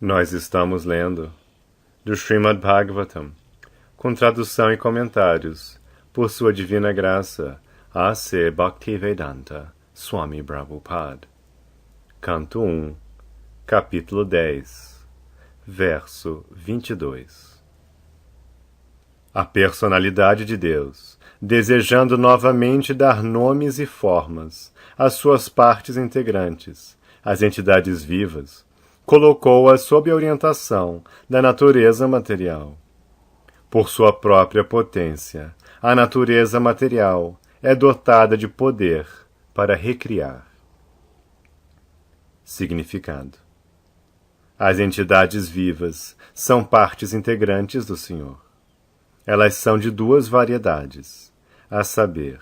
Nós estamos lendo do Srimad Bhagavatam, com tradução e comentários, por sua divina graça, A.C. Bhaktivedanta Swami Prabhupada. Canto 1, capítulo 10, verso 22. A personalidade de Deus, desejando novamente dar nomes e formas às suas partes integrantes, às entidades vivas, colocou-as sob a orientação da natureza material. Por sua própria potência, a natureza material é dotada de poder para recriar. Significado: as entidades vivas são partes integrantes do Senhor. Elas são de duas variedades, a saber,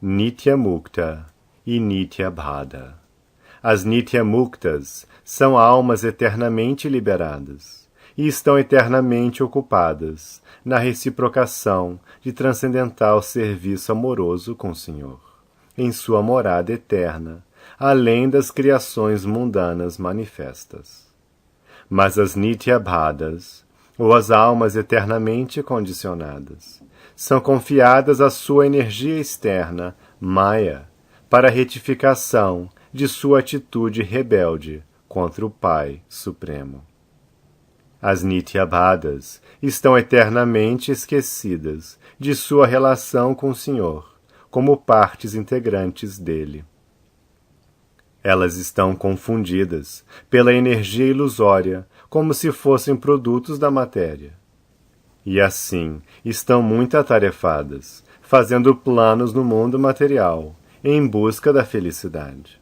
Nitya Mukta e Nitya Bhada. As Nitya Muktas são almas eternamente liberadas e estão eternamente ocupadas na reciprocação de transcendental serviço amoroso com o Senhor, em sua morada eterna, além das criações mundanas manifestas. Mas as Nitya Bhadas, ou as almas eternamente condicionadas, são confiadas à sua energia externa, Maya, para a retificação de sua atitude rebelde contra o Pai Supremo. As Nitya Bhadas estão eternamente esquecidas de sua relação com o Senhor, como partes integrantes dele. Elas estão confundidas pela energia ilusória como se fossem produtos da matéria. E assim estão muito atarefadas, fazendo planos no mundo material, em busca da felicidade.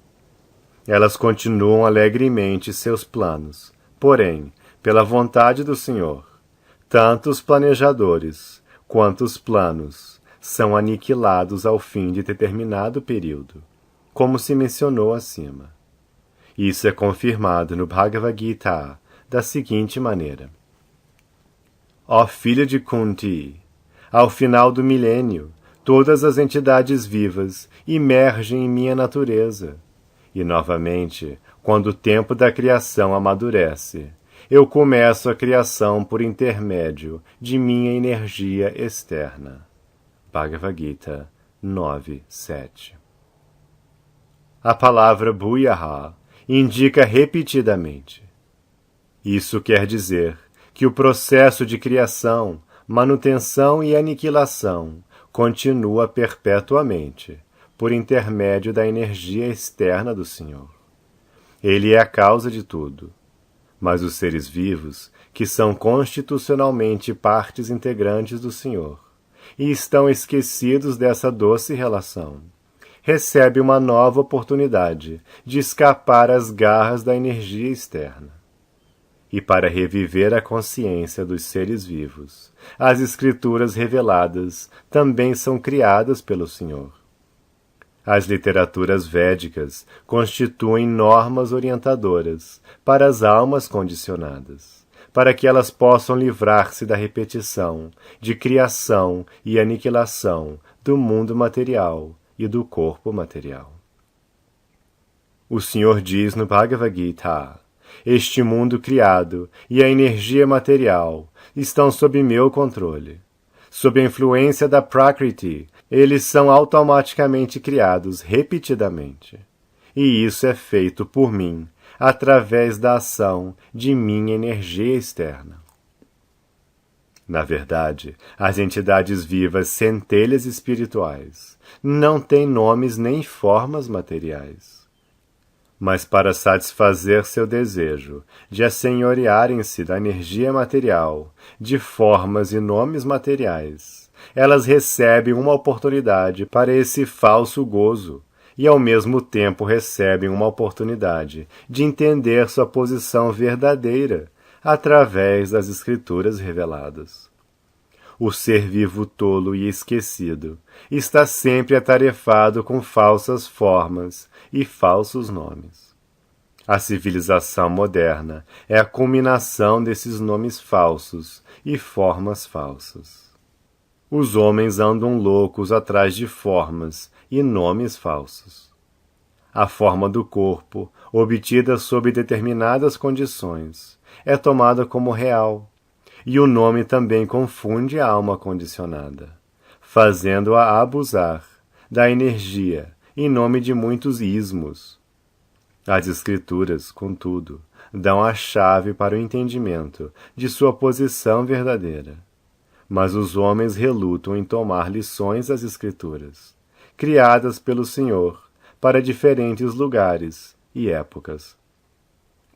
Elas continuam alegremente seus planos, porém, pela vontade do Senhor, tanto os planejadores quanto os planos são aniquilados ao fim de determinado período, como se mencionou acima. Isso é confirmado no Bhagavad Gita da seguinte maneira: Ó filho de Kunti, ao final do milênio, todas as entidades vivas emergem em minha natureza. E, novamente, quando o tempo da criação amadurece, eu começo a criação por intermédio de minha energia externa. Bhagavad Gita 9:7. A palavra Bhuyaha indica repetidamente. Isso quer dizer que o processo de criação, manutenção e aniquilação continua perpetuamente, por intermédio da energia externa do Senhor. Ele é a causa de tudo, mas os seres vivos, que são constitucionalmente partes integrantes do Senhor, e estão esquecidos dessa doce relação, recebem uma nova oportunidade de escapar às garras da energia externa. E para reviver a consciência dos seres vivos, as escrituras reveladas também são criadas pelo Senhor. As literaturas védicas constituem normas orientadoras para as almas condicionadas, para que elas possam livrar-se da repetição de criação e aniquilação do mundo material e do corpo material. O Senhor diz no Bhagavad Gita: este mundo criado e a energia material estão sob meu controle. Sob a influência da Prakriti, eles são automaticamente criados repetidamente. E isso é feito por mim, através da ação de minha energia externa. Na verdade, as entidades vivas centelhas espirituais não têm nomes nem formas materiais. Mas para satisfazer seu desejo de assenhorearem-se da energia material, de formas e nomes materiais, elas recebem uma oportunidade para esse falso gozo e ao mesmo tempo recebem uma oportunidade de entender sua posição verdadeira através das escrituras reveladas. O ser vivo tolo e esquecido está sempre atarefado com falsas formas e falsos nomes. A civilização moderna é a culminação desses nomes falsos e formas falsas. Os homens andam loucos atrás de formas e nomes falsos. A forma do corpo, obtida sob determinadas condições, é tomada como real, e o nome também confunde a alma condicionada, fazendo-a abusar da energia em nome de muitos ismos. As Escrituras, contudo, dão a chave para o entendimento de sua posição verdadeira. Mas os homens relutam em tomar lições das Escrituras, criadas pelo Senhor para diferentes lugares e épocas.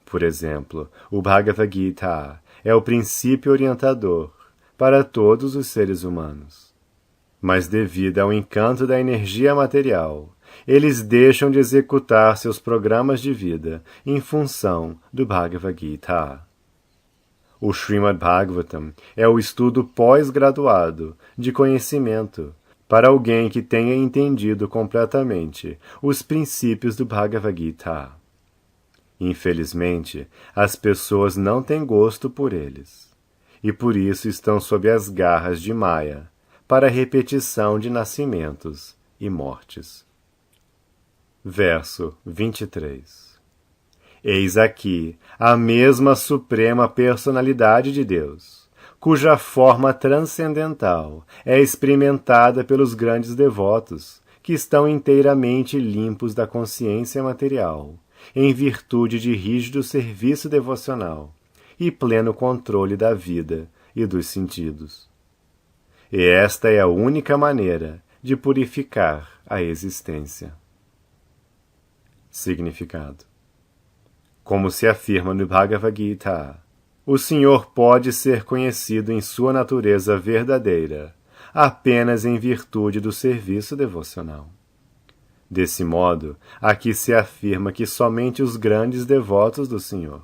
Por exemplo, o Bhagavad Gita é o princípio orientador para todos os seres humanos. Mas devido ao encanto da energia material, eles deixam de executar seus programas de vida em função do Bhagavad Gita. O Srimad Bhagavatam é o estudo pós-graduado de conhecimento para alguém que tenha entendido completamente os princípios do Bhagavad Gita. Infelizmente, as pessoas não têm gosto por eles, e por isso estão sob as garras de Maya para a repetição de nascimentos e mortes. Verso 23. Eis aqui a mesma suprema personalidade de Deus, cuja forma transcendental é experimentada pelos grandes devotos, que estão inteiramente limpos da consciência material, em virtude de rígido serviço devocional e pleno controle da vida e dos sentidos. E esta é a única maneira de purificar a existência. Significado. Como se afirma no Bhagavad Gita, o Senhor pode ser conhecido em sua natureza verdadeira, apenas em virtude do serviço devocional. Desse modo, aqui se afirma que somente os grandes devotos do Senhor,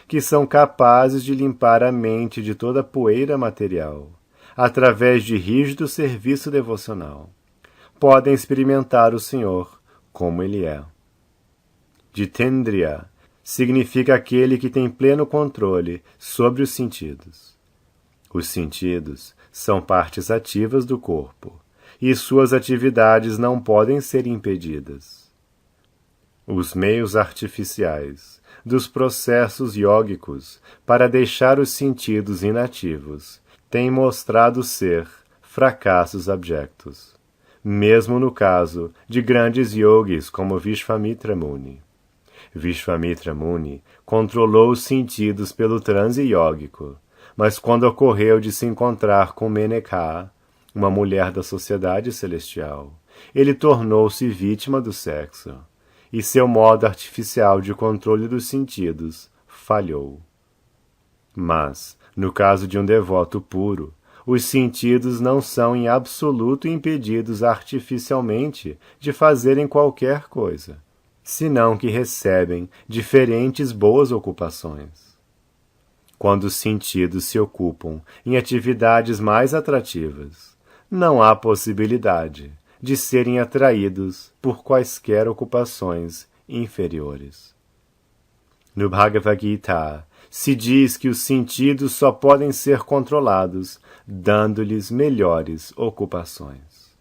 que são capazes de limpar a mente de toda poeira material, através de rígido serviço devocional, podem experimentar o Senhor como Ele é. Jitendriya significa aquele que tem pleno controle sobre os sentidos. Os sentidos são partes ativas do corpo, e suas atividades não podem ser impedidas. Os meios artificiais dos processos yógicos para deixar os sentidos inativos têm mostrado ser fracassos abjectos, mesmo no caso de grandes yogis como Vishvamitra Muni. Vishvamitra Muni controlou os sentidos pelo transe yógico, mas quando ocorreu de se encontrar com Meneka, uma mulher da sociedade celestial, ele tornou-se vítima do sexo, e seu modo artificial de controle dos sentidos falhou. Mas, no caso de um devoto puro, os sentidos não são em absoluto impedidos artificialmente de fazerem qualquer coisa, senão que recebem diferentes boas ocupações. Quando os sentidos se ocupam em atividades mais atrativas, não há possibilidade de serem atraídos por quaisquer ocupações inferiores. No Bhagavad Gita, se diz que os sentidos só podem ser controlados dando-lhes melhores ocupações.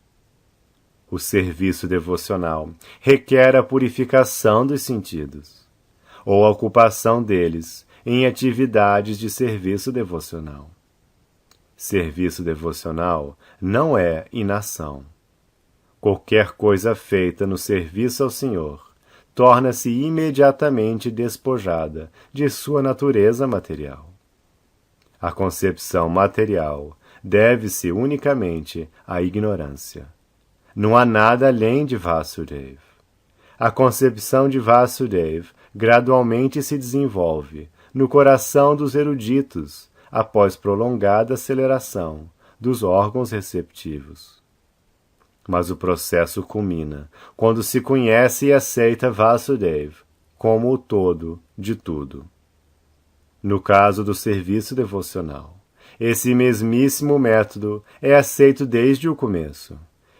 O serviço devocional requer a purificação dos sentidos, ou a ocupação deles em atividades de serviço devocional. Serviço devocional não é inação. Qualquer coisa feita no serviço ao Senhor torna-se imediatamente despojada de sua natureza material. A concepção material deve-se unicamente à ignorância. Não há nada além de Vasudeva. A concepção de Vasudeva gradualmente se desenvolve no coração dos eruditos após prolongada aceleração dos órgãos receptivos. Mas o processo culmina quando se conhece e aceita Vasudeva como o todo de tudo. No caso do serviço devocional, esse mesmíssimo método é aceito desde o começo,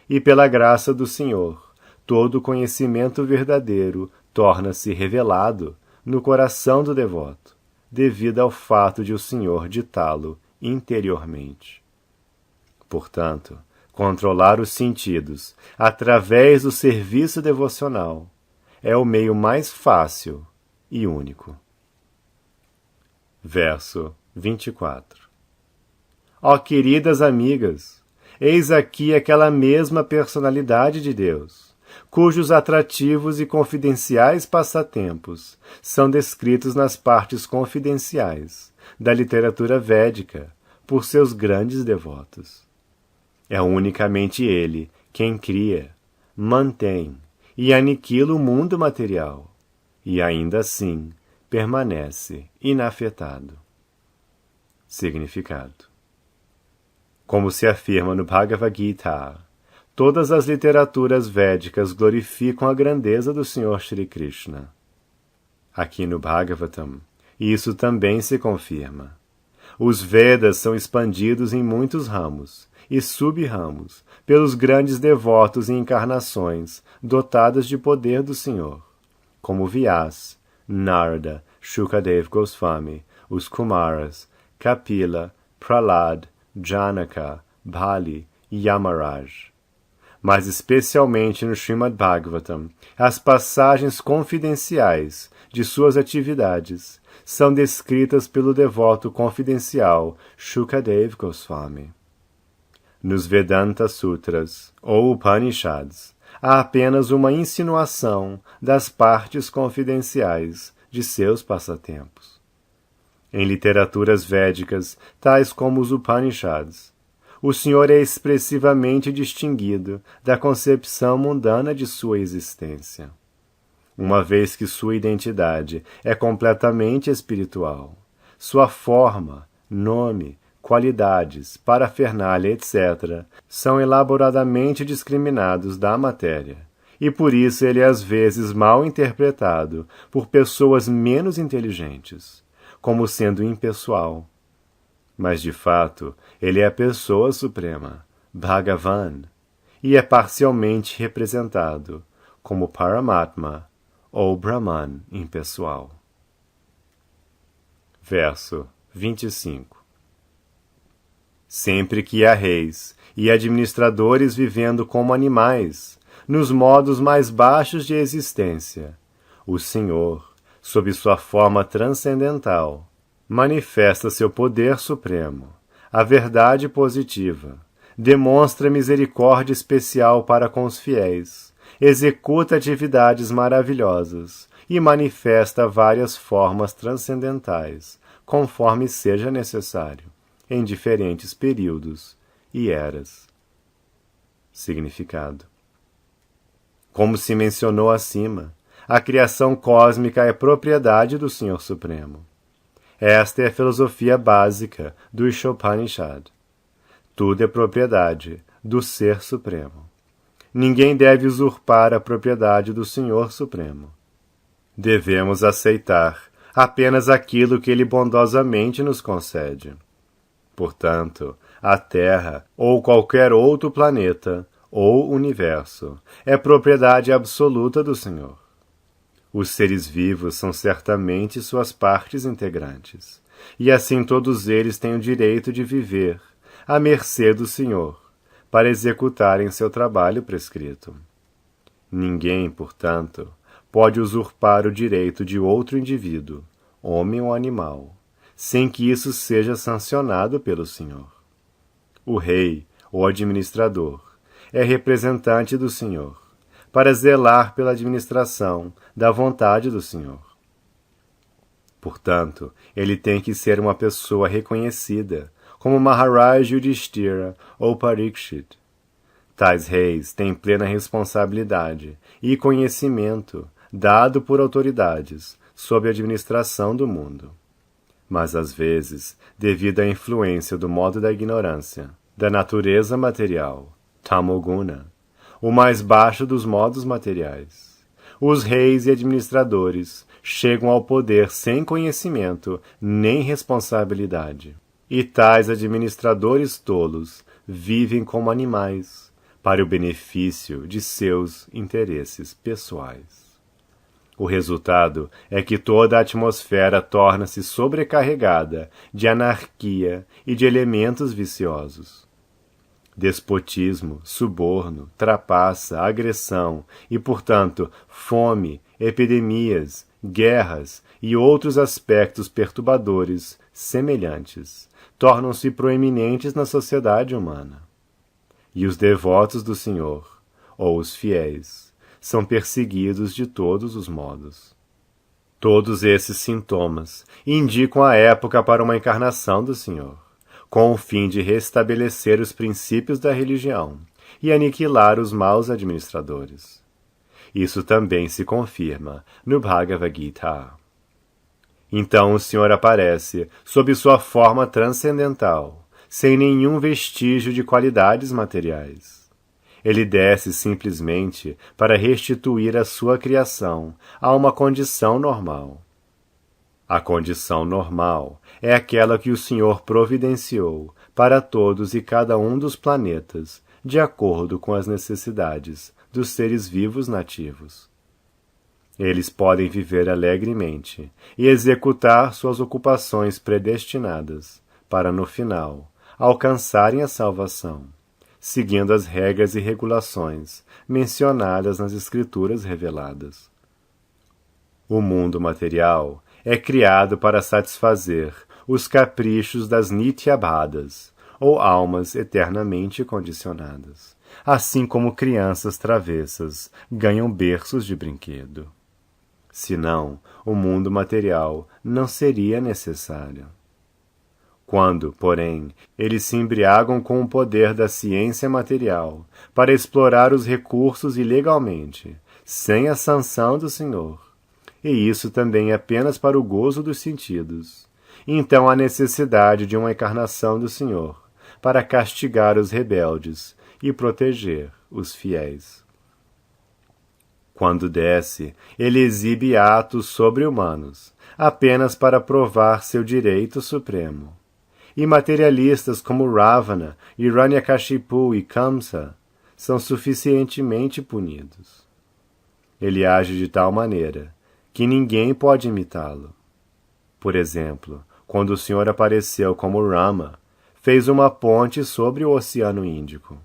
e pela graça do Senhor, todo o conhecimento verdadeiro torna-se revelado no coração do devoto, devido ao fato de o Senhor ditá-lo interiormente. Portanto, controlar os sentidos através do serviço devocional é o meio mais fácil e único. Verso 24. Ó queridas amigas, eis aqui aquela mesma personalidade de Deus, cujos atrativos e confidenciais passatempos são descritos nas partes confidenciais da literatura védica por seus grandes devotos. É unicamente ele quem cria, mantém e aniquila o mundo material, e ainda assim permanece inafetado. Significado. Como se afirma no Bhagavad Gita, todas as literaturas védicas glorificam a grandeza do Senhor Shri Krishna. Aqui no Bhagavatam, isso também se confirma. Os Vedas são expandidos em muitos ramos e sub-ramos pelos grandes devotos e encarnações dotadas de poder do Senhor, como Vyas, Narada, Shukadev Goswami, os Kumaras, Kapila, Prahlad, Janaka, Bali e Yamaraj. Mas especialmente no Srimad Bhagavatam, as passagens confidenciais de suas atividades são descritas pelo devoto confidencial Shukadev Goswami. Nos Vedanta Sutras, ou Upanishads, há apenas uma insinuação das partes confidenciais de seus passatempos. Em literaturas védicas, tais como os Upanishads, o Senhor é expressivamente distinguido da concepção mundana de sua existência, uma vez que sua identidade é completamente espiritual. Sua forma, nome, qualidades, parafernália, etc., são elaboradamente discriminados da matéria, e por isso ele é às vezes mal interpretado por pessoas menos inteligentes, como sendo impessoal. Mas, de fato, ele é a pessoa suprema, Bhagavan, e é parcialmente representado como Paramatma ou Brahman impessoal. Verso 25. Sempre que há reis e administradores vivendo como animais, nos modos mais baixos de existência, o Senhor, sob sua forma transcendental, manifesta seu poder supremo, a verdade positiva, demonstra misericórdia especial para com os fiéis, executa atividades maravilhosas e manifesta várias formas transcendentais, conforme seja necessário, em diferentes períodos e eras. Significado. Como se mencionou acima, a criação cósmica é propriedade do Senhor Supremo. Esta é a filosofia básica do Ishopanishad. Tudo é propriedade do Ser Supremo. Ninguém deve usurpar a propriedade do Senhor Supremo. Devemos aceitar apenas aquilo que Ele bondosamente nos concede. Portanto, a Terra, ou qualquer outro planeta, ou universo, é propriedade absoluta do Senhor. Os seres vivos são certamente suas partes integrantes, e assim todos eles têm o direito de viver, à mercê do Senhor, para executarem seu trabalho prescrito. Ninguém, portanto, pode usurpar o direito de outro indivíduo, homem ou animal, sem que isso seja sancionado pelo Senhor. O rei, ou administrador, é representante do Senhor, para zelar pela administração da vontade do Senhor. Portanto, ele tem que ser uma pessoa reconhecida, como Maharaj Yudhishthira ou Parikshit. Tais reis têm plena responsabilidade e conhecimento dado por autoridades sob a administração do mundo. Mas, às vezes, devido à influência do modo da ignorância, da natureza material, Tamoguna, o mais baixo dos modos materiais, os reis e administradores chegam ao poder sem conhecimento nem responsabilidade. E tais administradores tolos vivem como animais, para o benefício de seus interesses pessoais. O resultado é que toda a atmosfera torna-se sobrecarregada de anarquia e de elementos viciosos. Despotismo, suborno, trapaça, agressão e, portanto, fome, epidemias, guerras e outros aspectos perturbadores semelhantes tornam-se proeminentes na sociedade humana. E os devotos do Senhor, ou os fiéis, são perseguidos de todos os modos. Todos esses sintomas indicam a época para uma encarnação do Senhor, com o fim de restabelecer os princípios da religião e aniquilar os maus administradores. Isso também se confirma no Bhagavad Gita. Então o Senhor aparece sob sua forma transcendental, sem nenhum vestígio de qualidades materiais. Ele desce simplesmente para restituir a sua criação a uma condição normal. A condição normal é aquela que o Senhor providenciou para todos e cada um dos planetas, de acordo com as necessidades dos seres vivos nativos. Eles podem viver alegremente e executar suas ocupações predestinadas para, no final, alcançarem a salvação, seguindo as regras e regulações mencionadas nas Escrituras reveladas. O mundo material é criado para satisfazer os caprichos das Nityabhadas, ou almas eternamente condicionadas, assim como crianças travessas ganham berços de brinquedo. Senão, o mundo material não seria necessário. Quando, porém, eles se embriagam com o poder da ciência material para explorar os recursos ilegalmente, sem a sanção do Senhor, e isso também apenas para o gozo dos sentidos, então há necessidade de uma encarnação do Senhor para castigar os rebeldes e proteger os fiéis. Quando desce, ele exibe atos sobre-humanos, apenas para provar seu direito supremo. E materialistas como Ravana, Hiranyakashipu e Kamsa são suficientemente punidos. Ele age de tal maneira que ninguém pode imitá-lo. Por exemplo, quando o Senhor apareceu como Rama, fez uma ponte sobre o Oceano Índico.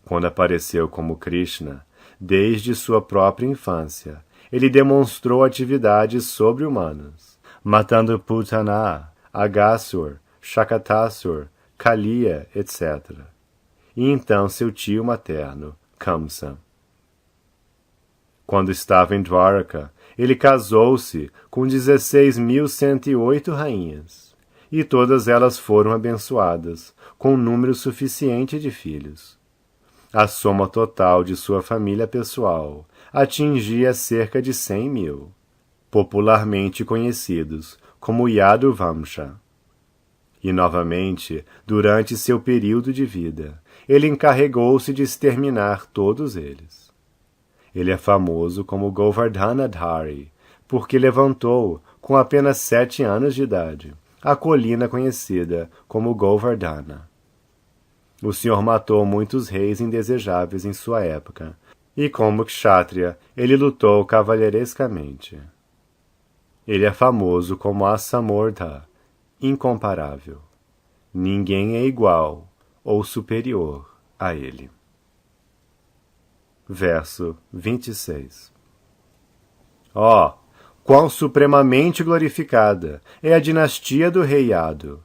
Quando apareceu como Krishna, desde sua própria infância, ele demonstrou atividades sobre-humanas, matando Putana, Aghasur, Shakatasur, Kaliya, etc. E então seu tio materno, Kamsa. Quando estava em Dwaraka, ele casou-se com 16.108 rainhas, e todas elas foram abençoadas, com um número suficiente de filhos. A soma total de sua família pessoal atingia cerca de 100.000, popularmente conhecidos como Yadu Vamsha. E, novamente, durante seu período de vida, ele encarregou-se de exterminar todos eles. Ele é famoso como Govardhanadhari, porque levantou, com apenas 7 anos de idade, a colina conhecida como Govardhana. O Senhor matou muitos reis indesejáveis em sua época, e como kshatriya, ele lutou cavalheirescamente. Ele é famoso como Asamordha, incomparável. Ninguém é igual ou superior a ele. Verso 26. Ó, quão supremamente glorificada é a dinastia do rei Yadu,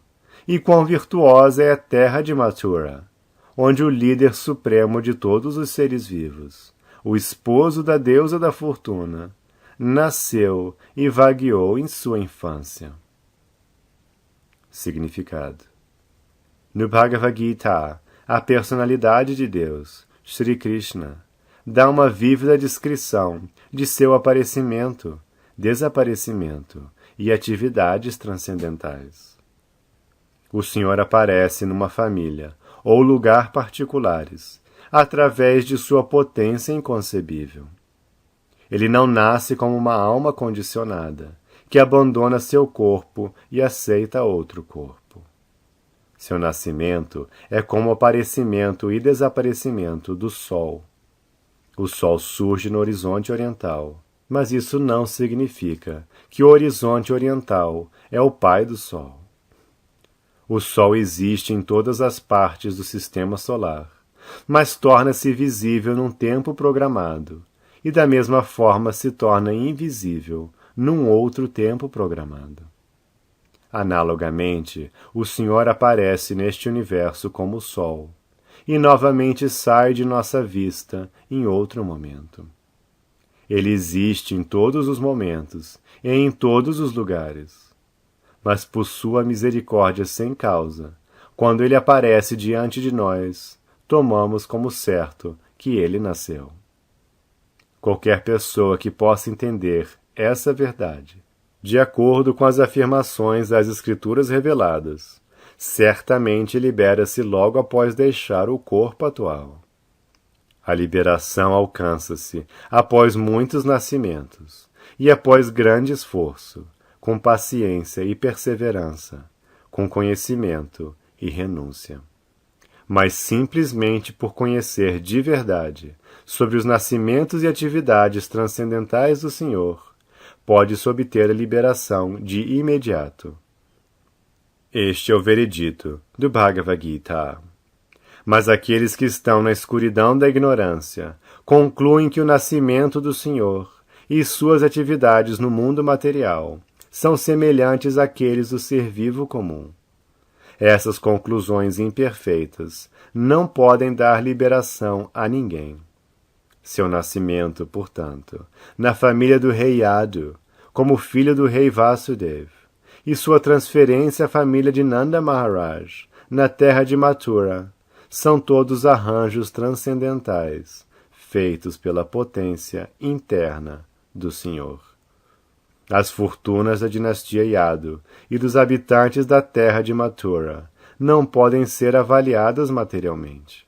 e quão virtuosa é a terra de Mathura, onde o líder supremo de todos os seres vivos, o esposo da deusa da fortuna, nasceu e vagueou em sua infância. Significado. No Bhagavad Gita, a personalidade de Deus, Sri Krishna, dá uma vívida descrição de seu aparecimento, desaparecimento e atividades transcendentais. O Senhor aparece numa família ou lugar particulares, através de sua potência inconcebível. Ele não nasce como uma alma condicionada, que abandona seu corpo e aceita outro corpo. Seu nascimento é como o aparecimento e desaparecimento do Sol. O Sol surge no horizonte oriental, mas isso não significa que o horizonte oriental é o pai do Sol. O Sol existe em todas as partes do sistema solar, mas torna-se visível num tempo programado, e da mesma forma se torna invisível num outro tempo programado. Analogamente, o Senhor aparece neste universo como o Sol, e novamente sai de nossa vista em outro momento. Ele existe em todos os momentos e em todos os lugares, mas por sua misericórdia sem causa, quando ele aparece diante de nós, tomamos como certo que ele nasceu. Qualquer pessoa que possa entender essa verdade, de acordo com as afirmações das Escrituras reveladas, certamente libera-se logo após deixar o corpo atual. A liberação alcança-se após muitos nascimentos e após grande esforço, com paciência e perseverança, com conhecimento e renúncia. Mas simplesmente por conhecer de verdade sobre os nascimentos e atividades transcendentais do Senhor, pode-se obter a liberação de imediato. Este é o veredito do Bhagavad Gita. Mas aqueles que estão na escuridão da ignorância concluem que o nascimento do Senhor e suas atividades no mundo material são semelhantes àqueles do ser vivo comum. Essas conclusões imperfeitas não podem dar liberação a ninguém. Seu nascimento, portanto, na família do rei Yadu, como filho do rei Vasudeva, e sua transferência à família de Nanda Maharaj, na terra de Mathura, são todos arranjos transcendentais, feitos pela potência interna do Senhor. As fortunas da dinastia Yadu e dos habitantes da terra de Mathura não podem ser avaliadas materialmente.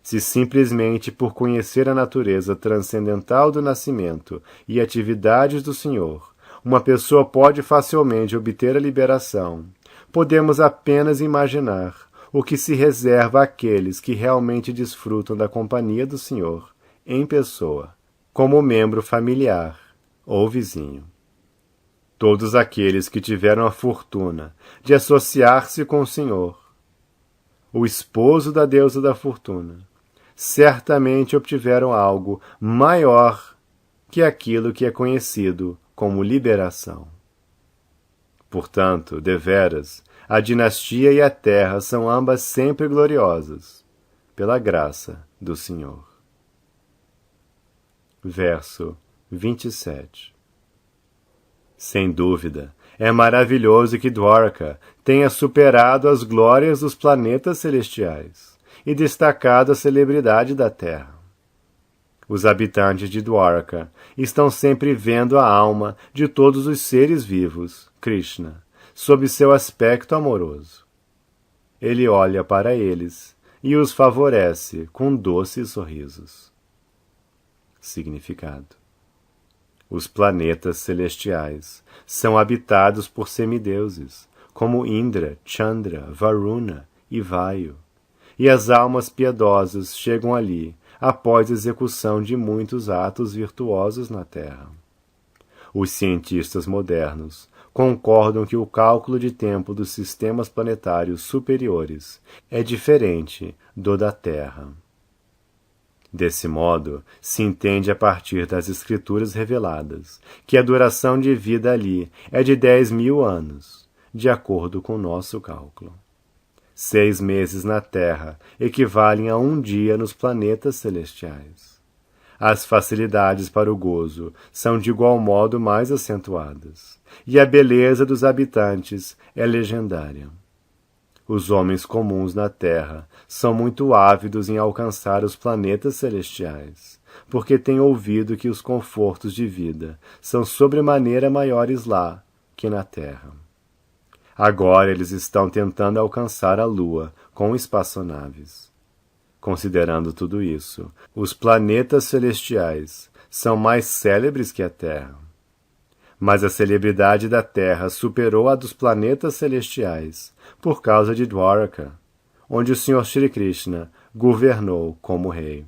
Se simplesmente por conhecer a natureza transcendental do nascimento e atividades do Senhor, uma pessoa pode facilmente obter a liberação, podemos apenas imaginar o que se reserva àqueles que realmente desfrutam da companhia do Senhor, em pessoa, como membro familiar ou vizinho. Todos aqueles que tiveram a fortuna de associar-se com o Senhor, o esposo da deusa da fortuna, certamente obtiveram algo maior que aquilo que é conhecido como liberação. Portanto, deveras, a dinastia e a terra são ambas sempre gloriosas, pela graça do Senhor. Verso 27. Sem dúvida, é maravilhoso que Dwarka tenha superado as glórias dos planetas celestiais e destacado a celebridade da Terra. Os habitantes de Dwarka estão sempre vendo a alma de todos os seres vivos, Krishna, sob seu aspecto amoroso. Ele olha para eles e os favorece com doces sorrisos. Significado: os planetas celestiais são habitados por semideuses, como Indra, Chandra, Varuna e Vayu, e as almas piedosas chegam ali após a execução de muitos atos virtuosos na Terra. Os cientistas modernos concordam que o cálculo de tempo dos sistemas planetários superiores é diferente do da Terra. Desse modo, se entende a partir das Escrituras reveladas que a duração de vida ali é de 10.000 anos, de acordo com nosso cálculo. 6 meses na Terra equivalem a 1 dia nos planetas celestiais. As facilidades para o gozo são de igual modo mais acentuadas, e a beleza dos habitantes é legendária. Os homens comuns na Terra são muito ávidos em alcançar os planetas celestiais, porque têm ouvido que os confortos de vida são sobremaneira maiores lá que na Terra. Agora eles estão tentando alcançar a Lua com espaçonaves. Considerando tudo isso, os planetas celestiais são mais célebres que a Terra. Mas a celebridade da Terra superou a dos planetas celestiais por causa de Dwarka, onde o Sr. Shri Krishna governou como rei.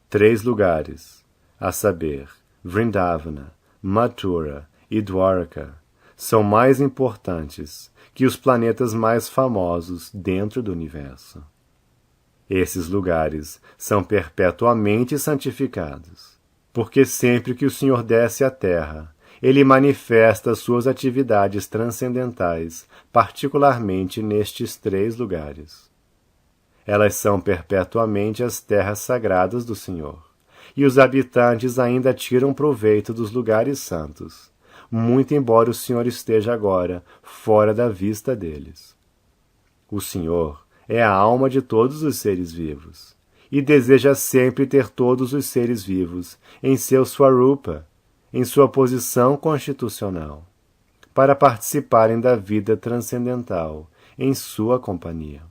3 lugares, a saber, Vrindavana, Mathura e Dwarka, são mais importantes que os planetas mais famosos dentro do universo. Esses lugares são perpetuamente santificados, porque sempre que o Senhor desce à terra, ele manifesta suas atividades transcendentais, particularmente nestes 3 lugares. Elas são perpetuamente as terras sagradas do Senhor, e os habitantes ainda tiram proveito dos lugares santos, muito embora o Senhor esteja agora fora da vista deles. O Senhor é a alma de todos os seres vivos, e deseja sempre ter todos os seres vivos em seu Swarupa, em sua posição constitucional, para participarem da vida transcendental em sua companhia.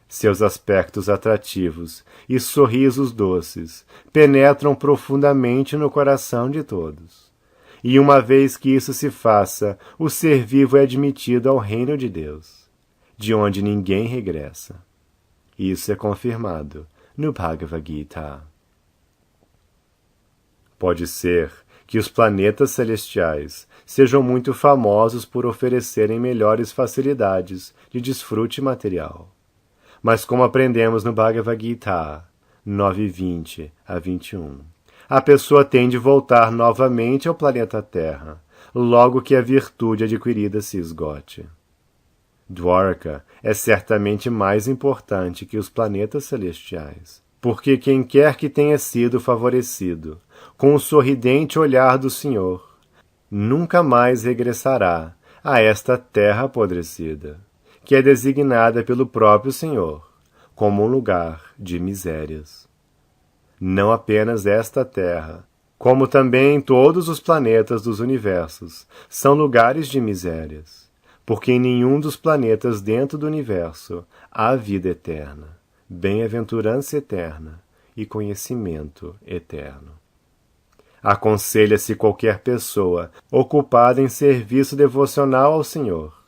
Seus aspectos atrativos e sorrisos doces penetram profundamente no coração de todos. E uma vez que isso se faça, o ser vivo é admitido ao reino de Deus, de onde ninguém regressa. Isso é confirmado no Bhagavad Gita. Pode ser que os planetas celestiais sejam muito famosos por oferecerem melhores facilidades de desfrute material. Mas como aprendemos no Bhagavad Gita 9:20 a 21, a pessoa tem de voltar novamente ao planeta Terra, logo que a virtude adquirida se esgote. Dwarka é certamente mais importante que os planetas celestiais, porque quem quer que tenha sido favorecido com o sorridente olhar do Senhor, nunca mais regressará a esta terra apodrecida, que é designada pelo próprio Senhor como um lugar de misérias. Não apenas esta terra, como também todos os planetas dos universos, são lugares de misérias, porque em nenhum dos planetas dentro do universo há vida eterna, bem-aventurança eterna e conhecimento eterno. Aconselha-se qualquer pessoa ocupada em serviço devocional ao Senhor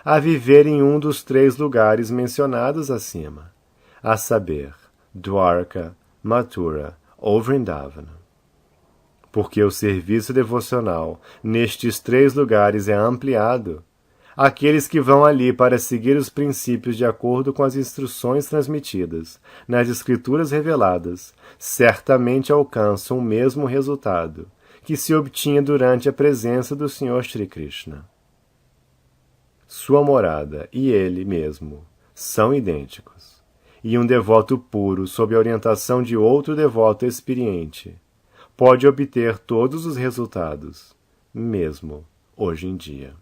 a viver em um dos 3 lugares mencionados acima, a saber, Dwarka, Mathura ou Vrindavana. Porque o serviço devocional nestes 3 lugares é ampliado, aqueles que vão ali para seguir os princípios de acordo com as instruções transmitidas nas Escrituras reveladas, certamente alcançam o mesmo resultado que se obtinha durante a presença do Senhor Shri Krishna. Sua morada e ele mesmo são idênticos, e um devoto puro, sob a orientação de outro devoto experiente, pode obter todos os resultados, mesmo hoje em dia.